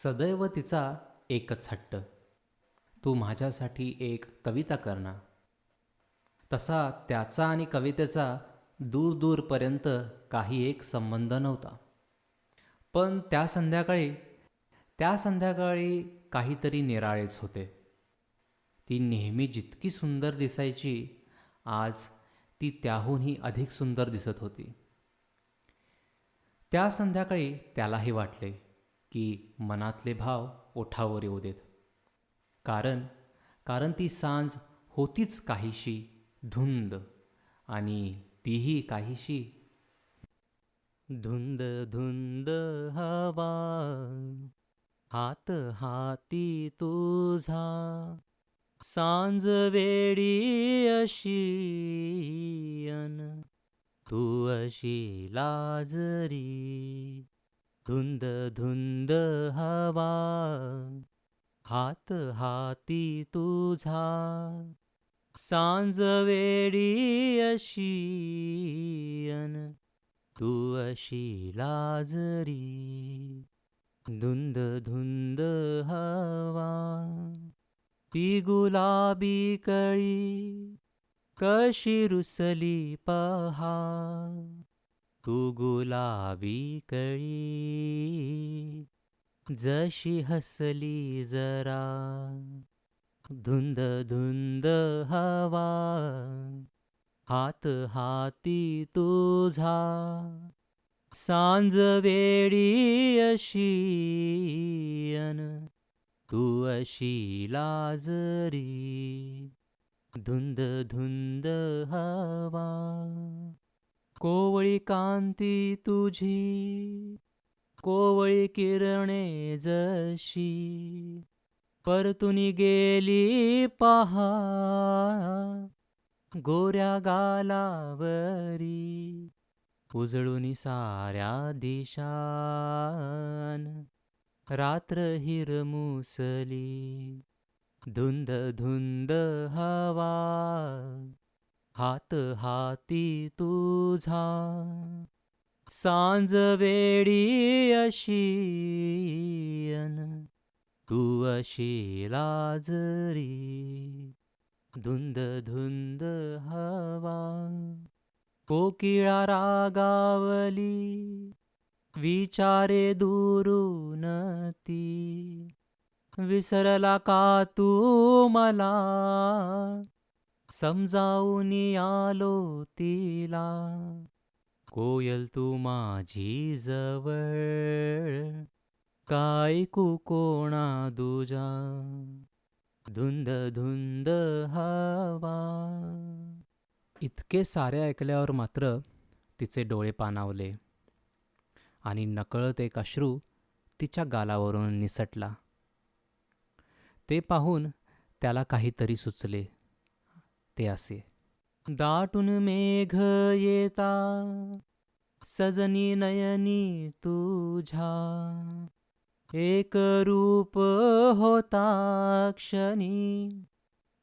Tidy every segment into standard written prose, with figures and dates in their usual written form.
सदैव तिचा एकच हट्ट, तू माझ्यासाठी एक कविता कर ना. तसा त्याचा आणि कवितेचा दूरदूरपर्यंत काही एक संबंध नव्हता. पण त्या संध्याकाळी काहीतरी निराळेच होते. ती नेहमी जितकी सुंदर दिसायची, आज ती त्याहूनही अधिक सुंदर दिसत होती. त्या संध्याकाळी त्यालाही वाटले की मनातले भाव ओठावर येऊ देत. कारण कारण ती सांज होतीच काहीशी धुंद, आणि तीही काहीशी धुंद धुंद हवा, हात हाती तुझा, सांज वेडी अशी अन तू अशी लाजरी. धुंद धुंद हवा, हात हाती तुझा, सांज वेडी अशी अन तू अशी लाजरी. धुंद धुंद हवा, ती गुलाबी कळी कशी रुसली पहा, तू गुलाबी कळी जशी हसली जरा. धुंद धुंद हवा, हात हाती तुझा, सांज वेडी अशी अन तू अशी लाजरी. धुंद धुंद हवा, कोवळी कांती तुझी, कोवळी किरणे जशी परतुनी गेली पहा, गोऱ्या गालावरी उजळूनी साऱ्या दिशान रात्र हिरमुसली. धुंद धुंद हवा, हात हाती तुझा, सांज वेडी अशी अन तू अशी लाजरी. धुंद धुंद हवा, कोकिळा रागावली विचारे दुरून ती, विसरला का तू मला, समजावून आलो तिला. कोयल तू माझी जवळ, काय कोणा दुजा. धुंद धुंद हवा. इतके सारे ऐकल्यावर मात्र तिचे डोळे पाणावले आणि नकळत एक अश्रू तिच्या गालावरून निसटला. ते पाहून त्याला काहीतरी सुचले. ते असे: दाटून मेघ येता, सजनी नयनी तुझ्या, एक रूप होता क्षणी,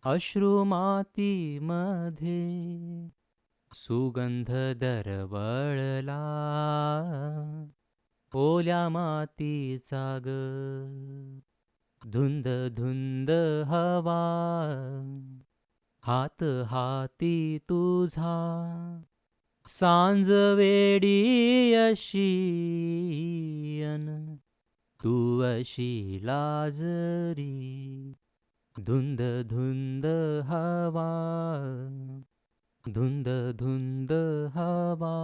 अश्रू माती मध्ये सुगंध दरवळला, ओल्या मातीचा ग. धुंद धुंद हवा, हात हाती तुझा, सांज वेडी अशी अन तू अशी लाजरी. धुंद धुंद हवा, धुंद धुंद हवा,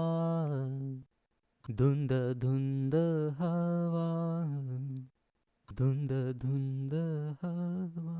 धुंद धुंद हवा, धुंद धुंद हवा.